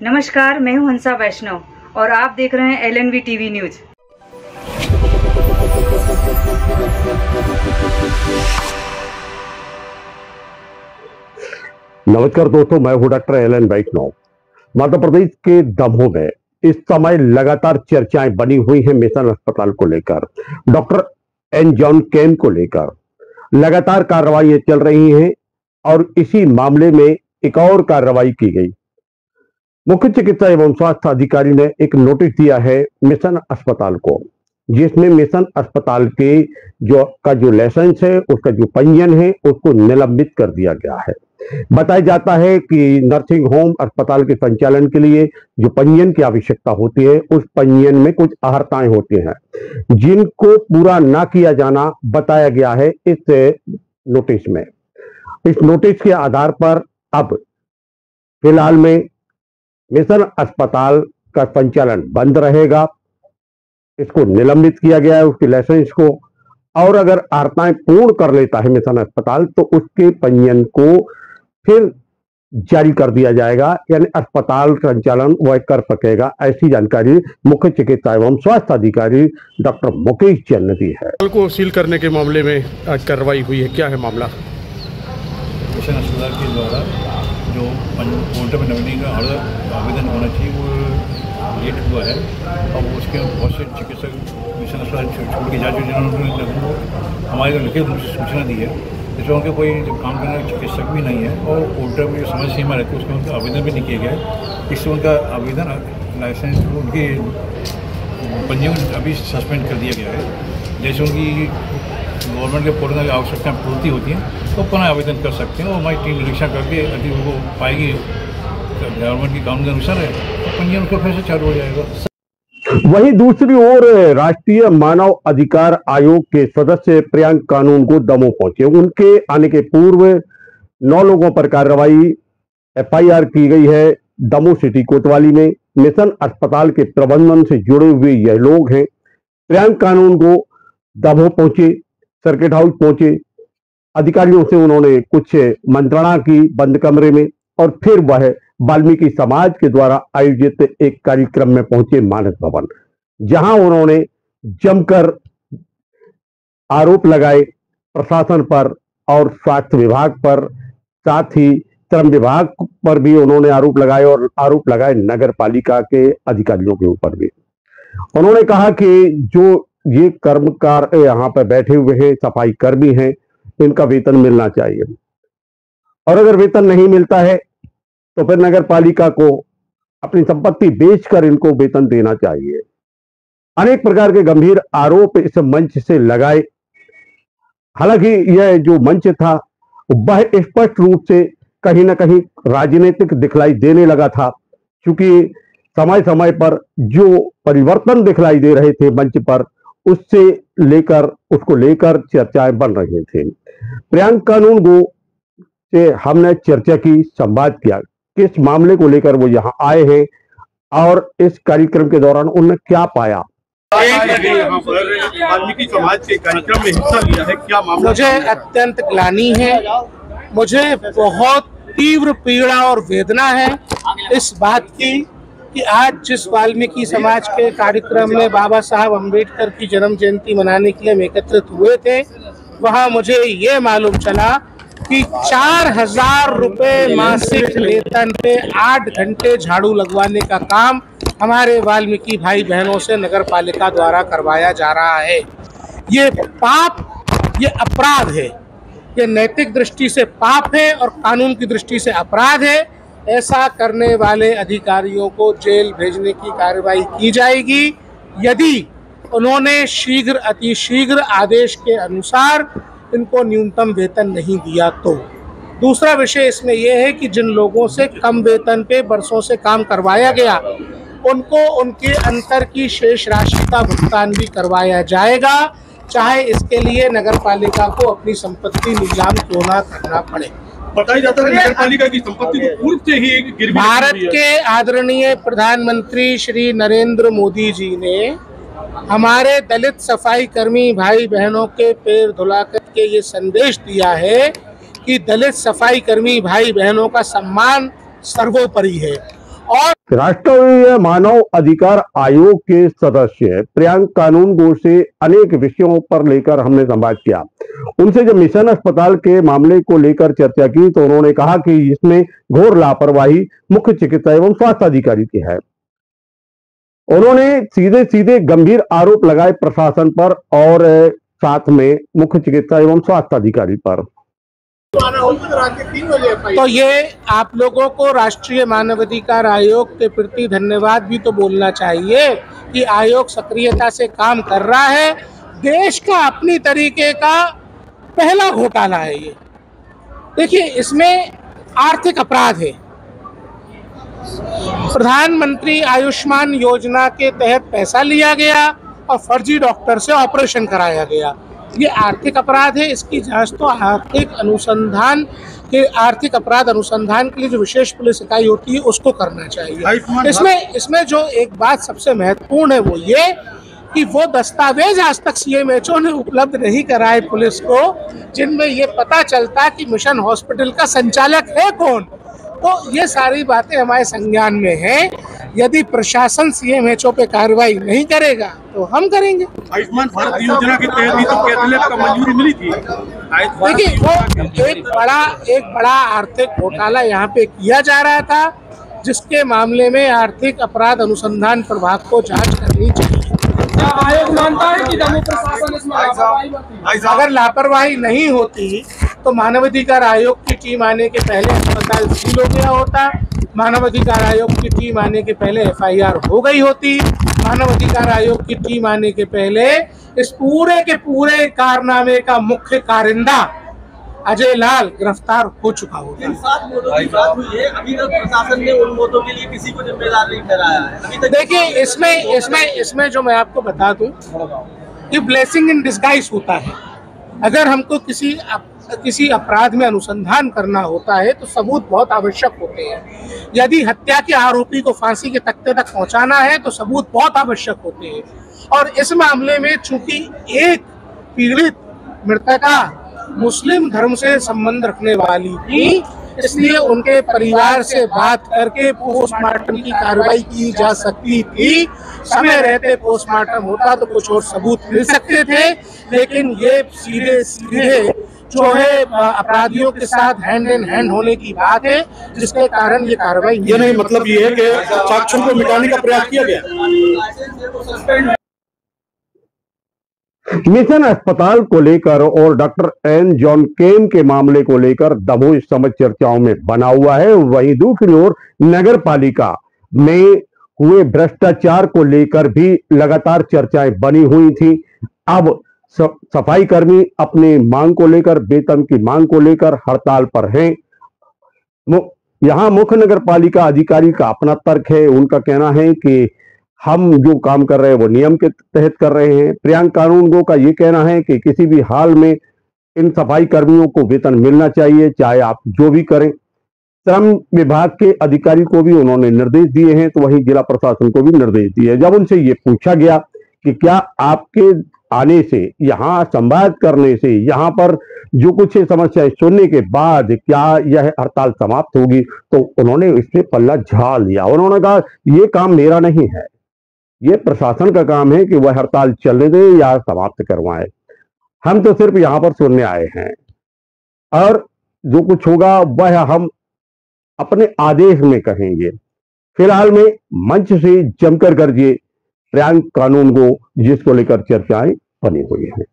नमस्कार, मैं हूं हंसा वैष्णव और आप देख रहे हैं LNV टीवी न्यूज। नमस्कार दोस्तों, मैं हूं डॉक्टर एलन वैष्णव। मध्य प्रदेश के दमोह में इस समय लगातार चर्चाएं बनी हुई हैं मिशन अस्पताल को लेकर, डॉक्टर एन जॉन केन को लेकर लगातार कार्रवाई चल रही हैं और इसी मामले में एक और कार्रवाई की गई। मुख्य चिकित्सा एवं स्वास्थ्य अधिकारी ने एक नोटिस दिया है मिशन अस्पताल को, जिसमें मिशन अस्पताल के जो लाइसेंस है, उसका जो पंजीयन है, उसको निलंबित कर दिया गया है। बताया जाता है कि नर्सिंग होम अस्पताल के संचालन के लिए जो पंजीयन की आवश्यकता होती है, उस पंजीयन में कुछ अहर्ताएं होती हैं जिनको पूरा ना किया जाना बताया गया है इस नोटिस में। इस नोटिस के आधार पर अब फिलहाल में मिशन अस्पताल का संचालन बंद रहेगा। इसको निलंबित किया गया है, उसके लाइसेंस को, और अगर अहर्ताएं पूर्ण कर लेता है मिशन अस्पताल तो उसके पंजीयन को फिर जारी कर दिया जाएगा, यानी अस्पताल संचालन वह कर सकेगा। ऐसी जानकारी मुख्य चिकित्सा एवं स्वास्थ्य अधिकारी डॉक्टर मुकेश चंद ने दी है। अस्पताल को सील करने के मामले में आज कार्रवाई हुई है, क्या है मामला? मिशन अस्पताल के द्वारा जो कोर्ट में नवीनीकरण का आवेदन होना चाहिए वो लेट हुआ है और उसके बहुत से चिकित्सक मिशन अस्पताल छोड़ के जा चुके, जिन्होंने हमारे को लिखित रूप से सूचना दी है, जिसमें उनके कोई काम करने वाले चिकित्सक भी नहीं है और कोर्ट में जो समय सीमा रहती है उसमें उनका आवेदन भी नहीं किया गया है। इससे उनका आवेदन लाइसेंस उनकी पंजीयन अभी सस्पेंड कर दिया गया है। जैसे उनकी गवर्नमेंट के पोर्टल की आवश्यकताएं पूर्ति होती हैं तो पुनः आवेदन कर सकते हैं और हमारी टीम निरीक्षण करके यदि वो पाएगी गवर्नमेंट की कानून के अनुसार है तो पंजीयन उसका फिर से चालू हो जाएगा। वहीं दूसरी ओर राष्ट्रीय मानव अधिकार आयोग के सदस्य प्रियंक कानून को दमोह पहुंचे। उनके आने के पूर्व 9 लोगों पर कार्रवाई FIR की गई है दमोह सिटी कोतवाली में। मिशन अस्पताल के प्रबंधन से जुड़े हुए यह लोग हैं। प्रियंक कानून को दमोह पहुंचे, सर्किट हाउस पहुंचे, अधिकारियों से उन्होंने कुछ मंत्रणा की बंद कमरे में, और फिर वह वाल्मीकि समाज के द्वारा आयोजित एक कार्यक्रम में पहुंचे मानस भवन, जहां उन्होंने जमकर आरोप लगाए प्रशासन पर और स्वास्थ्य विभाग पर, साथ ही श्रम विभाग पर भी उन्होंने आरोप लगाए और आरोप लगाए नगर पालिका के अधिकारियों के ऊपर भी। उन्होंने कहा कि जो ये कर्मकार यहाँ पर बैठे हुए हैं, सफाई कर्मी हैं, इनका वेतन मिलना चाहिए, और अगर वेतन नहीं मिलता है तो फिर नगर पालिका को अपनी संपत्ति बेचकर इनको वेतन देना चाहिए। अनेक प्रकार के गंभीर आरोप इस मंच से लगाए। हालांकि यह जो मंच था वह स्पष्ट रूप से कहीं ना कहीं राजनीतिक दिखलाई देने लगा था, क्योंकि समय समय पर जो परिवर्तन दिखलाई दे रहे थे मंच पर, उसको लेकर चर्चाएं बन रही थी। प्रियंक कानून को से हमने चर्चा की, संवाद किया, किस मामले को लेकर वो यहाँ आए हैं और इस कार्यक्रम के दौरान उन्होंने क्या पाया। वाल्मीकि समाज के कार्यक्रम में हिस्सा लिया है, क्या मामला? मुझे अत्यंत ग्लानि है, मुझे बहुत तीव्र पीड़ा और वेदना है इस बात की कि आज जिस वाल्मीकि समाज के कार्यक्रम में बाबा साहब अम्बेडकर की जन्म जयंती मनाने के लिए हम एकत्रित हुए थे, वहां मुझे ये मालूम चला कि 4000 रुपए मासिक वेतन पे 8 घंटे झाड़ू लगवाने का काम हमारे वाल्मीकि भाई बहनों से नगर पालिका द्वारा करवाया जा रहा है। ये पाप, ये अपराध है, ये नैतिक दृष्टि से पाप है और कानून की दृष्टि से अपराध है। ऐसा करने वाले अधिकारियों को जेल भेजने की कार्रवाई की जाएगी यदि उन्होंने अतिशीघ्र आदेश के अनुसार इनको न्यूनतम वेतन नहीं दिया तो। दूसरा विषय इसमें यह है कि जिन लोगों से कम वेतन पे बरसों से काम करवाया गया, उनको उनके अंतर की शेष राशि का भुगतान भी करवाया जाएगा, चाहे इसके लिए नगर पालिका को अपनी संपत्ति नीलाम क्यों ना करना पड़े। बताया जाता है नगर पालिका की संपत्ति तो पूर्व से ही गिरवी भारत के आदरणीय प्रधानमंत्री श्री नरेंद्र मोदी जी ने हमारे दलित सफाई कर्मी भाई बहनों के पैर धुलाकर के ये संदेश दिया है कि दलित सफाई कर्मी भाई बहनों का सम्मान सर्वोपरि है और राष्ट्रीय मानव अधिकार आयोग के सदस्य प्रियंक कानूनगो से अनेक विषयों पर लेकर हमने संवाद किया। उनसे जब मिशन अस्पताल के मामले को लेकर चर्चा की तो उन्होंने कहा कि इसमें घोर लापरवाही मुख्य चिकित्सा एवं स्वास्थ्य अधिकारी की है। उन्होंने सीधे सीधे गंभीर आरोप लगाए प्रशासन पर और साथ में मुख्य चिकित्सा एवं स्वास्थ्य अधिकारी पर। तो ये आप लोगों को राष्ट्रीय मानवाधिकार आयोग के प्रति धन्यवाद भी तो बोलना चाहिए कि आयोग सक्रियता से काम कर रहा है। देश का अपनी तरीके का पहला घोटाला है ये। देखिए, इसमें आर्थिक अपराध है। प्रधानमंत्री आयुष्मान योजना के तहत पैसा लिया गया और फर्जी डॉक्टर से ऑपरेशन कराया गया। ये आर्थिक अपराध है। इसकी जांच तो आर्थिक अपराध अनुसंधान के लिए जो विशेष पुलिस इकाई होती है उसको करना चाहिए। इसमें जो एक बात सबसे महत्वपूर्ण है वो ये कि वो दस्तावेज आज तक CMHO ने उपलब्ध नहीं कराए पुलिस को, जिनमें ये पता चलता कि मिशन हॉस्पिटल का संचालक है कौन। तो ये सारी बातें हमारे संज्ञान में हैं। यदि प्रशासन CMHO पे कार्रवाई नहीं करेगा तो हम करेंगे। आयुष्मान भारत योजना के तहत ही तो कैथलेब का मंजूरी मिली थी। देखिए, वो एक बड़ा आर्थिक घोटाला यहाँ पे किया जा रहा था, जिसके मामले में आर्थिक अपराध अनुसंधान प्रभाग को जांच करनी चाहिए। आयोग मानता है कि जम्मू प्रशासन इसमें लापरवाही बरती? अगर लापरवाही नहीं होती तो मानवाधिकार आयोग की टीम आने के पहले अस्पताल सील हो गया होता। मानवाधिकार आयोग की टीम आने के पहले FIR हो गई होती। मानवाधिकार आयोग की टीम आने के पहले इस पूरे के पूरे कारनामे का मुख्य कारिंदा अजय लाल गिरफ्तार हो चुका होता। इन 7 मोडों की बात हुई है, अभी तक प्रशासन ने उन मोडों के लिए किसी को जिम्मेदार नहीं ठहराया है अभी तक। देखिए, इसमें जो मैं आपको बता दूं, ये ब्लेसिंग इन डिस्गाइज होता है। अगर हमको किसी अपराध में अनुसंधान करना होता है तो सबूत बहुत आवश्यक होते हैं। यदि हत्या के आरोपी को फांसी के तख्ते तक पहुंचाना है तो सबूत बहुत आवश्यक होते हैं। और इस मामले में चूंकि एक पीड़ित मृतका मुस्लिम धर्म से संबंध रखने वाली थी, इसलिए उनके परिवार से बात करके पोस्टमार्टम की कार्रवाई की जा सकती थी। समय रहते पोस्टमार्टम होता तो कुछ और सबूत मिल सकते थे, लेकिन ये सीधे जो है अपराधियों के साथ हैंड इन हैंड होने की बात है, जिसके कारण ये कार्रवाई ये नहीं मतलब ये है कि साक्ष्यों को मिटाने का प्रयास किया गया। मिशन अस्पताल को लेकर और डॉक्टर एन जॉन केन के मामले को लेकर दमोह इस समय चर्चाओं में बना हुआ है। वहीं दूसरी ओर नगर पालिका में हुए भ्रष्टाचार को लेकर भी लगातार चर्चाएं बनी हुई थी। अब सफाई कर्मी अपनी मांग को लेकर, वेतन की मांग को लेकर हड़ताल पर हैं। यहां मुख्य नगर पालिका अधिकारी का अपना तर्क है। उनका कहना है कि हम जो काम कर रहे हैं वो नियम के तहत कर रहे हैं। प्रियंक कानूनगो का ये कहना है कि किसी भी हाल में इन सफाई कर्मियों को वेतन मिलना चाहिए, चाहे आप जो भी करें। श्रम विभाग के अधिकारी को भी उन्होंने निर्देश दिए हैं, तो वहीं जिला प्रशासन को भी निर्देश दिए। जब उनसे ये पूछा गया कि क्या आपके आने से, यहाँ संवाद करने से, यहाँ पर जो कुछ समस्याएं सुनने के बाद क्या यह हड़ताल समाप्त होगी, तो उन्होंने इसमें पल्ला झाड़ लिया। उन्होंने कहा ये काम मेरा नहीं है, ये प्रशासन का काम है कि वह हड़ताल चलने दे या समाप्त करवाए। हम तो सिर्फ यहाँ पर सुनने आए हैं और जो कुछ होगा वह हम अपने आदेश में कहेंगे। फिलहाल में मंच से जमकर गरजे प्रियंक कानूनगो, जिसको लेकर चर्चाएं बनी हुई हैं।